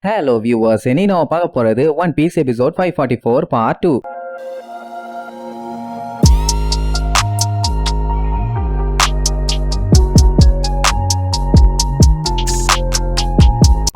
Hello viewers, இனி நம்ம பார்க்க போறது ஒன் பீஸ் எபிசோட் 544 பார்ட் 2.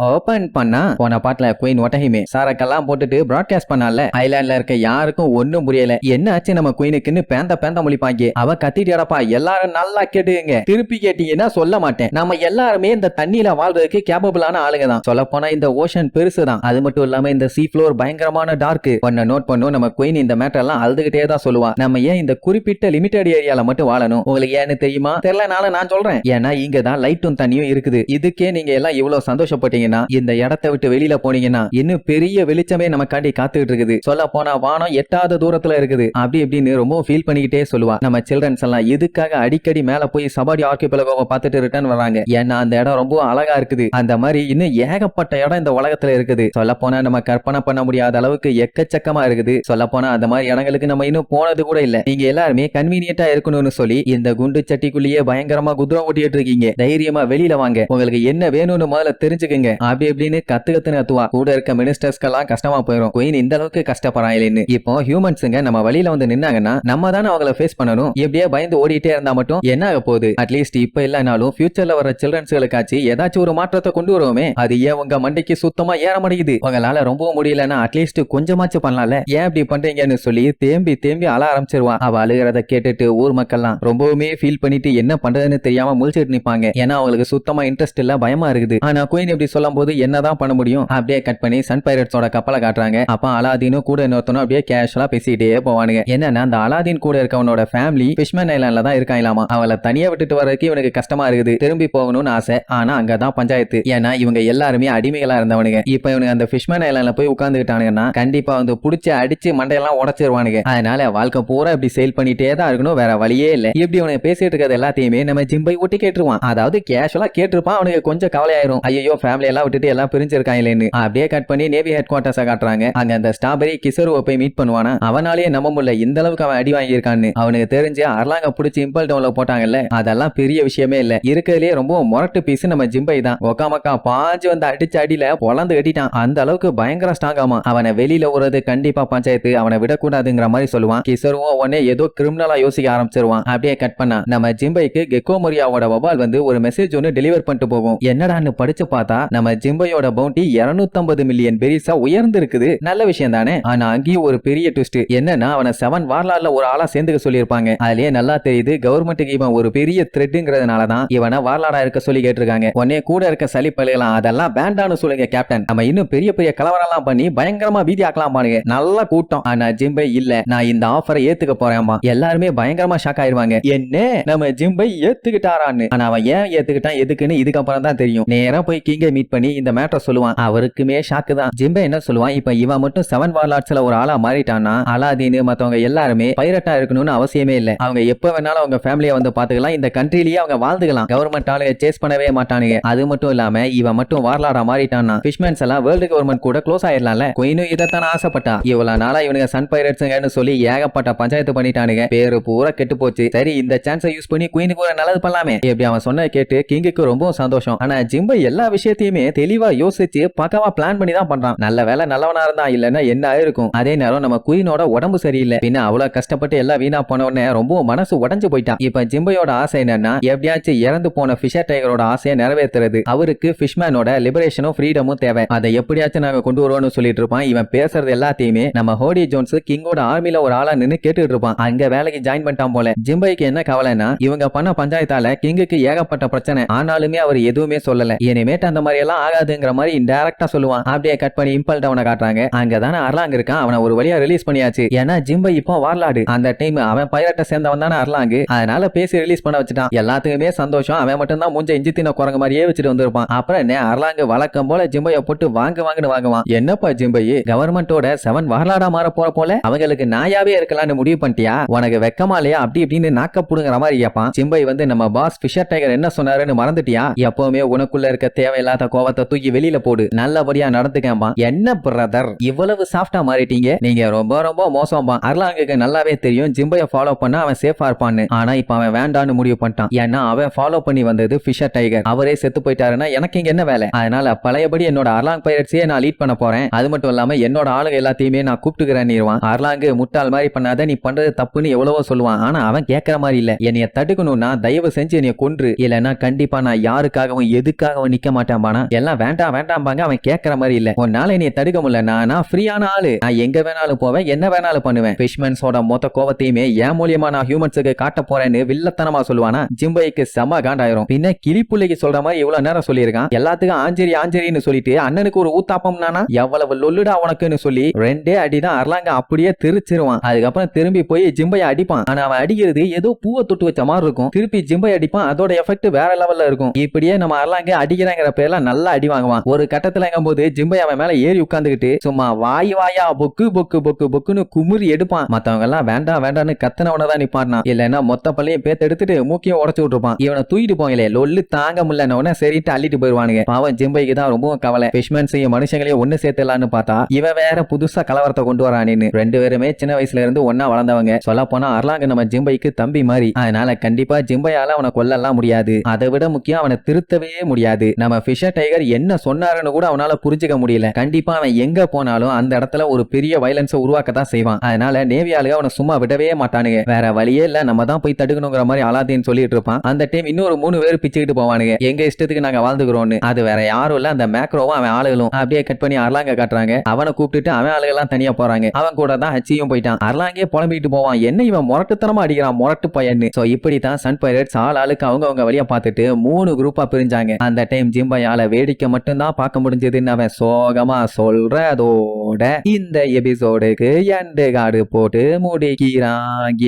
ஓபன் பண்ணா போன பாட்டுல குயின் ஒட்டஹிமே சாரக்கெல்லாம் போட்டுட்டு பிராட்காஸ்ட் பண்ணால. ஐலாண்ட்ல இருக்க யாருக்கும் ஒண்ணும் புரியல. என்ன ஆச்சு நம்ம குயினுக்குன்னு பேந்த மொழிப்பாங்க. அவ கத்திட்டப்பா எல்லாரும் நல்லா கேட்டுங்க. திருப்பி கேட்டீங்கன்னா சொல்ல மாட்டேன். நம்ம எல்லாருமே இந்த தண்ணியில வாழ்றதுக்கு கேப்பபிளான ஆளுங்க தான். சொல்ல போனா இந்த ஓஷன் பெருசுதான். அது மட்டும் இல்லாம இந்த சீ ஃப்ளோர் பயங்கரமான டார்க். ஒன்ன நோட் பண்ணும் நம்ம குயின் இந்த மேட்டர் எல்லாம் அழுதுகிட்டே தான் சொல்லுவா. நம்ம ஏன் இந்த குறிப்பிட்ட லிமிட்டட் ஏரியால மட்டும் வாழணும்? உங்களுக்கு ஏன்னு தெரியுமா? தெரியலனால நான் சொல்றேன். ஏன்னா இங்க தான் லைட்டும் தண்ணியும் இருக்குது. இதுக்கே நீங்க எல்லாம் இவ்வளவு சந்தோஷப்பட்டீங்க. இந்த இடத்தை விட்டு வெளியில போனீங்கன்னா இன்னும் பெரிய வெளிச்சமே நமக்காண்டி காத்துக்கிட்டு இருக்குது. சொல்ல போனா வானம் எட்டாவது தூரத்துல இருக்குது. அப்படி இப்படின்னு ரொம்ப ஃபீல் பண்ணிக்கிட்டே சொல்லுவா. நம்ம சில்ட்ரன்ஸ் எல்லாம் இதுக்காக அடிக்கடி மேல போய் சபாடி ஆர்கிபெலகோவை பார்த்துட்டு ரிட்டர்ன் வராங்க. ஏன்னா அந்த இடம் ரொம்ப அழகா இருக்குது. அந்த மாதிரி இன்னும் ஏகப்பட்ட இடம் இந்த உலகத்துல இருக்குது. சொல்ல போனா நம்ம கற்பனை பண்ண முடியாத அளவுக்கு எக்கச்சக்கமா இருக்குது. சொல்ல போனா அந்த மாதிரி இடங்களுக்கு நம்ம இன்னும் போனது கூட இல்ல. நீங்க எல்லாருமே கன்வீனியன்ட்டா இருக்கணும்னு சொல்லி இந்த குண்டு சட்டிக்குள்ளேயே பயங்கரமா குதிரை ஓட்டிட்டு இருக்கீங்க. தைரியமா வெளியில வாங்க. உங்களுக்கு என்ன வேணும்னு முதல்ல தெரிஞ்சுக்குங்க. அப்படி எப்படின்னு கத்துன்னு அத்துவா. கூட இருக்க மினிஸ்டர்ஸ்க்கெல்லாம் கஷ்டமா போயிடும். குயின் இந்த அளவுக்கு கஷ்டப்படுறாங்க. இப்போ ஹியூமன்ஸுங்க நம்ம வழியில வந்து நின்னாங்கன்னா நம்ம தானே அவங்கள ஃபேஸ் பண்ணணும். எப்படியே பயந்து ஓடிட்டே இருந்தா மட்டும் என்ன ஆக போகுது? அட்லீஸ்ட் இப்ப இல்லனாலும் ஃபியூச்சர்ல வர சில்ட்ரன்ஸ்களுக்காச்சு ஏதாச்சும் ஒரு மாற்றத்தை கொண்டு வருவோமே. அது ஏன் உங்க மண்டைக்கு சுத்தமா ஏற மாட்டேங்குது? உங்களால ரொம்ப முடியலன்னா அட்லீஸ்ட் கொஞ்சமாச்சும் பண்ணலாம்ல. ஏன் இப்படி பண்றீங்கன்னு சொல்லி தேம்பி அழ ஆரம்பிச்சிருவா. அவ அழுகிறத கேட்டுட்டு ஊர் மக்கள்லாம் ரொம்பவுமே ஃபீல் பண்ணிட்டு என்ன பண்றதுன்னு தெரியாம முழிச்சிட்டு நிப்பாங்க. ஏன்னா அவங்களுக்கு சுத்தமா இன்ட்ரெஸ்ட் இல்ல, பயமா இருக்குது. ஆனா குயின் இப்படி சொல்லும் போது என்னதான் பண்ண முடியும்? அப்படியே கட் பண்ணி சன் பைரட்ஸோட கப்பலை காட்டுறாங்க. அப்ப அலாதீனும் கூட இன்னொருத்தனும் அப்படியே கேஷுவலா பேசிட்டே போவானுங்க. என்னன்னா அந்த அலாதீன் கூட இருக்கவனோட ஃபேமிலி ஃபிஷ்மேன் ஐலாண்ட்ல தான் இருக்காங்களாமா. அவளை தனியா விட்டுட்டு வரதுக்கு இவனுக்கு கஷ்டமா இருக்குது. திரும்பி போகணும்னு ஆசை. ஆனா அங்கதான் பஞ்சாயத்து. ஏன்னா இவங்க எல்லாருமே அடிமைகளா இருந்தவனுங்க. இப்ப இவனுக்கு அந்த ஃபிஷ்மேன் ஐலாண்ட்ல போய் உட்கார்ந்துட்டானுங்கன்னா கண்டிப்பா வந்து புடிச்சு அடிச்சு மண்டையெல்லாம் உடச்சிருவானுங்க. அதனால வாழ்க்கை பூரா இப்படி சேல் பண்ணிட்டே தான் இருக்கணும். வேற வழியே இல்ல. இப்படி அவனுக்கு பேசிட்டு இருக்கிறது எல்லாத்தையுமே நம்ம ஜிம்பை ஒட்டி கேட்டுருவான். அதாவது கேஷுவலா கேட்டிருப்பான். அவனுக்கு கொஞ்சம் கவலையாயிரும். ஐயோ ஃபேமிலி எல்லாம் விட்டுட்டு எல்லாம் பிரிஞ்சிருக்காங்களேன்னு. அப்படியே கட் பண்ணி நேவி ஹெட் குவார்ட்டர்ஸை காட்டுறாங்க. அங்க அந்த ஸ்ட்ராபெரி கிசருவை போய் மீட் பண்ணுவானா. அவனாலேயே நம்ப முடியல இந்த அளவுக்கு அவன் அடி வாங்கியிருக்கான்னு. அவனுக்கு தெரிஞ்சு அர்லாங்க பிடிச்சி இம்பல் டவுன்ல போட்டாங்கல்ல, அதெல்லாம் பெரிய விஷயமே இல்ல. இருக்கிறதுலே ரொம்ப முரட்டு பீஸ் நம்ம ஜிம்பை தான். ஒக்காமக்கா பாஞ்சு வந்து அடிச்ச அடியில பொலந்து கட்டிட்டான். அந்த அளவுக்கு பயங்கர ஸ்ட்ராங் ஆமா. அவனை வெளியில விடுறது கண்டிப்பா பஞ்சாயத்து. அவனை விடக்கூடாதுங்கிற மாதிரி சொல்லுவான். கிசருவும் உடனே ஏதோ கிரிமினலா யோசிக்க ஆரம்பிச்சிருவான். அப்படியே கட் பண்ணா நம்ம ஜிம்பைக்கு கெக்கோமோரியாவோட வபால் வந்து ஒரு மெசேஜ் ஒன்னு டெலிவர் பண்ணிட்டு போகும். என்னடான்னு படிச்சு பார்த்தா நம்ம ஜிம்பையோட பவுண்டி 250 மில்லியன் பெரிஸா உயர்ந்து இருக்குது. நல்ல விஷயம் தானே. ஆனா அங்கேயும் ஒரு பெரிய ட்விஸ்ட். என்னன்னா அவனை 7 வார்லார்ல ஒரு ஆளா சேர்ந்துக்க சொல்லியிருப்பாங்க. அதுலயே நல்லா தெரியுது கவர்மெண்ட்டுக்கு இவன் ஒரு பெரிய த்ரெட்ங்கிறதுனாலதான் இவனை வார்லாடா இருக்க சொல்லி கேட்டிருக்காங்க. உடனே கூட இருக்க சலிப்பலையெல்லாம் அதெல்லாம் வேண்டான்னு சொல்லுங்க கேப்டன். நம்ம இன்னும் பெரிய பெரிய கலவரெல்லாம் பண்ணி பயங்கரமா வீதி ஆக்கலாம் பாருங்க. நல்ல கூட்டம். ஆனா ஜிம்பை இல்ல, நான் இந்த ஆஃபரை ஏத்துக்க போறேன்மா. எல்லாருமே பயங்கரமா ஷாக் ஆயிருவாங்க. என்ன நம்ம ஜிம்பை ஏத்துக்கிட்டாரான்னு. ஆனா அவன் ஏன் ஏத்துக்கிட்டான் எதுக்குன்னு இதுக்கப்புறம் தான் தெரியும். நேரா போய் கிங்கை மீட் பண்ணி இந்த மேட்டரை சொல்லுவான். அவருக்குமே ஷாக்கு தான். ஜிம்பை என்ன சொல்லுவான், இப்ப இவன் மட்டும் 7 வார்லார்ட்ஸ்ல ஒரு ஆளா மாறிட்டான்னா அலாதீன் மத்தவங்க எல்லாருமே பைரட்டா இருக்கணும்னு அவசியமே இல்ல. அவங்க எப்ப வேணாலும் அவங்க ஃபேமிலியை வந்து பாத்துக்கலாம். இந்த கண்ட்ரிலேயே அவங்க வாழ்ந்துக்கலாம். கவர்மெண்ட் ஆளுங்க சேஸ் பண்ணவே மாட்டானுங்க. அது மட்டும் இல்லாம இவன் மட்டும் வார்லாடா மாறிட்டான்னா ஃபிஷ்மேன்ஸ் எல்லாம் வேர்ல்டு கவர்மெண்ட் கூட க்ளோஸ் ஆயிடலாம்ல. குயினும் இதைத்தான் ஆசைப்பட்டா. இவ்வளவு நாளா இவனுங்க சன் பைரட்ஸ்ங்கன்னு சொல்லி ஏகப்பட்ட பஞ்சாயத்து பண்ணிட்டானுங்க. பேரு பூரா கெட்டு போச்சு. சரி இந்த சான்ஸை யூஸ் பண்ணி குயினுக்கு ஒரு நல்லது பண்ணலாமே. எப்படி அவன் சொன்ன கேட்டு கிங்குக்கு ரொம்ப சந்தோஷம். ஆனா ஜிம்பை எல்லா விஷயத்தையுமே தெளிவா யோசிச்சு பக்கவா பிளான் பண்ணி தான் பண்றான். நல்ல வேலை நல்லவனா இருந்தா, இல்லன்னா என்ன ஆயிருக்கும். அதே நேரம் நம்ம குயினோட உடம்பு சரியில்லை. பின்ன அவ்வளவு கஷ்டப்பட்டு எல்லாம் வீணா போன உடனே ரொம்ப மனசு உடஞ்சு போயிட்டான். இப்ப ஜிம்பையோட ஆசை என்னன்னா எப்படியாச்சும் இறந்து போன ஃபிஷர் டைகரோட ஆசையை நிறைவேற்றுறது. அவருக்கு ஃபிஷ்மேனோட லிபரேஷனும் ஃப்ரீடமும் தேவை. அதை எப்படியாச்சும் நாங்க கொண்டு வருவோம்னு சொல்லிட்டு இருப்பான். இவன் பேசுறது எல்லாத்தையுமே நம்ம ஹோடி ஜோன்ஸ் கிங்கோட ஆர்மில ஒரு ஆளா நின்னு கேட்டுட்டு இருப்பான். அங்க வேலைக்கு ஜாயின் பண்ணிட்டான் போல. ஜிம்பைக்கு என்ன கவலைன்னா இவங்க பண்ண பஞ்சாயத்தால கிங்குக்கு ஏகப்பட்ட பிரச்சனை. ஆனாலுமே அவர் எதுவுமே சொல்லல. இனிமேட்டு அந்த மாதிரி எல்லாம் ஆகாதுங்கிற மாதிரி இன்டைரக்டா சொல்லுவான். அப்படியே கட் பண்ணி இம்பல் டவுனை காட்டுறாங்க. அங்கதானே அர்லாங் இருக்கான். அவனை ஒரு வழியா ரிலீஸ் பண்ணியாச்சு. ஏன்னா ஜிம்பை இப்போ வார்லாடு. அந்த டைம் அவன் பைரட்டை சேர்ந்தவன் தானே அர்லாங். அதனால பேசி ரிலீஸ் பண்ண வச்சுட்டான். எல்லாத்துக்குமே சந்தோஷம். அவன் மட்டும் தான் மூஞ்ச இஞ்சி தின்ன குரங்கு மாதிரியே வச்சுட்டு வந்திருப்பான். அப்புறம் என்ன அர்லாங் வழக்கம் போல ஜிம்பையை போட்டு வாங்குன்னு வாங்குவான். என்னப்பா ஜிம்பை கவர்மெண்டோட 7 வார்லாடா மாற போற போல அவங்களுக்கு நாயாவே இருக்கலாம்னு முடிவு பண்ணிட்டியா? உனக்கு வெக்கமா இல்லையா? அப்படி இப்படின்னு நாக்க புடுங்குற மாதிரி கேட்பான். ஜிம்பை வந்து நம்ம பாஸ் ஃபிஷர் டைகர் என்ன சொன்னாருன்னு மறந்துட்டியா? எப்பவுமே உனக்குள்ள இருக்க தேவையில்லாத கோவத்தை தூக்கி வெளியில போடு, நல்லபடியா நடந்துக்கம்பா. என்ன பிரதர் இவ்வளவு சாஃப்டா மாறிட்டீங்க, நீங்க ரொம்ப ரொம்ப மோசம்பா. அர்லாங்குக்கு நல்லாவே தெரியும் ஜிம்பைய ஃபாலோ பண்ணா அவன் சேஃபா இருப்பான்னு. ஆனா இப்ப அவன் வேண்டான்னு முடிவு பண்ணிட்டான். ஏன்னா அவன் ஃபாலோ பண்ணி வந்தது ஃபிஷர் டைகர். அவரே செத்து போயிட்டாருன்னா எனக்கு இங்க என்ன வேலை? அதனால பழையபடி என்னோட அர்லாங் பைரட்ஸே நான் லீட் பண்ண போறேன். அது மட்டும் இல்லாம என்னோட ஆளுங்க எல்லாத்தையுமே நான் கூப்பிட்டுக்கிறேன். அர்லாங்கு முட்டாள் மாதிரி பண்ணாத, நீ பண்றது தப்புன்னு எவ்வளவோ சொல்லுவான். ஆனா அவன் கேட்கற மாதிரி இல்ல. என்னைய தடுக்கணும்னா தயவு செஞ்சு என்னைய கொன்று, இல்லன்னா கண்டிப்பா நான் யாருக்காகவும் எதுக்காகவும் நிக்க மாட்டேன்பானா. எல்லாம் வேண்டாம் வேண்டாம்பாங்க. அவன் கேட்கற மாதிரி இல்ல. உன்னால என்னைய தடுக்க முடியல, நான் ஃப்ரீயான ஆளு, நான் எங்க வேணாலும் போவேன், என்ன வேணாலும் பண்ணுவேன். ஃபிஷ்மன்ஸோட மொத்த கோவத்தையுமே என் மூலியமா நான் ஹியூமன்ஸுக்கு காட்ட போறேன்னு வில்லத்தனமா சொல்லுவானா. ஜிம்பைக்கு செம காண்டாயிரும். பின்ன கிளிப்புள்ளைக்கு சொல்ற மாதிரி இவ்வளவு நேரம் சொல்லியிருக்கான். எல்லாத்துக்கும் ஆஞ்சரி ஆஞ்சரின்னு சொல்லிட்டு அண்ணனுக்கு ஒரு ஊத்தாப்பம் நானா, எவ்வளவு லொல்லுடா உனக்குன்னு சொல்லி 2 அடிதான் அர்லாங்க அப்படியே திருச்சிருவான். அதுக்கப்புறம் திரும்பி போய் ஜிம்பைய அடிப்பான். ஆனா அவன் அடிக்கிறது ஏதோ பூவை தொட்டு வச்ச மாதிரி இருக்கும். திருப்பி ஜிம்பை அடிப்பான், அதோட எஃபெக்ட் வேற லெவல்ல இருக்கும். இப்படியே நம்ம அர்லாங்க அடிக்கிறாங்கிற பேர்ல நல்லா அடி வாங்குவான். ஒரு கட்டத்துல போது ஜிம்பை அவன் மேல ஏறி உட்கார்ந்துகிட்டு சும்மா வாய் வாயா பொக்கு பொக்கு பொக்கு பொக்குன்னு குமுறி எடுப்பான். மத்தவங்க எல்லாம் வேண்டாம் வேண்டான்னு கத்தனவனதான் நிப்பாட்டினான். இல்லன்னா மொத்த பள்ளியும் பேத்து எடுத்துட்டு மூக்கியும் உடச்சு விட்டுருப்பான். இவனை தூக்கிட்டு போங்களே, லொல்லு தாங்க முடியலன்னு சரிட்டு அள்ளிட்டு போயிருவானுங்க. பாவம் ஜிம்பைக்கு தான் ரொம்பவும் கவலை. ஃபிஷ்மன்ஸையும் மனுஷங்களையும் ஒண்ணு சேர்த்துலான்னு பார்த்தா இவன் வேற புதுசா கலவரத்தை கொண்டு வரானேன்னு. 2 பேருமே சின்ன வயசுல இருந்து ஒன்னா வளர்ந்தவங்க. சொல்ல போனா அர்லாங்க நம்ம ஜிம்பைக்கு தம்பி மாதிரி. அதனால கண்டிப்பா ஜிம்பையால அவனை கொல்லலாம் முடியாது. அதை விட முக்கியம் அவனை திருத்தவே முடியாது. நம்ம ஃபிஷர் டைகர் என்ன சொன்னாருன்னு கூட அவனால புரிஞ்சுக்க முடியல. கண்டிப்பா அவன் எங்க போனாலும் அந்த இடத்துல ஒரு பெரிய வயலன்ஸை உருவாக்கத்தான் செய்வான். அதனால நேவி ஆளுங்க அவனை சும்மா விடவே மாட்டானுங்க. வேற வழியே இல்ல, நம்ம தான் போய் தடுக்கணுங்கிற மாதிரி அலாதீன் சொல்லிட்டு இருப்பான். அந்த டைம் இன்னொரு 3 பேர் பிச்சுக்கிட்டு போவானுங்க. எங்க இஷ்டத்துக்கு நாங்க வாழ்ந்துக்கிறோம்னு. அது வேற யாரும் இல்ல, அந்த மேக்ரோவும் அவன் ஆளுகளும். அப்படியே கட் பண்ணி அர்லாங்க காட்டுறாங்க. அவனை கூப்பிட்டுட்டு அவன் ஆளுகெல்லாம் தனியா போறாங்க. அவன் கூட தான் ஹச்சியும் போயிட்டான். அர்லாங்கே புலம்பிட்டு போவான், என்ன இவன் முரட்டுத்தனமா அடிக்கிறான் முரட்டு பையன்னு. சோ இப்படித்தான் சன் பைரட்ஸ் ஆளுக்கு அவங்க வழியா பார்த்துட்டு 3 குரூப்பா பிரிஞ்சாங்க. அந்த டைம் ஜிம்பையால வேடிக்கை மட்டும்தான் பார்க்க முடிஞ்சதுன்னு அவன் சோகமா சொல்றதோட இந்த எபிசோடுக்கு எண்டு கார்டு போட்டு முடிக்கிறாங்க.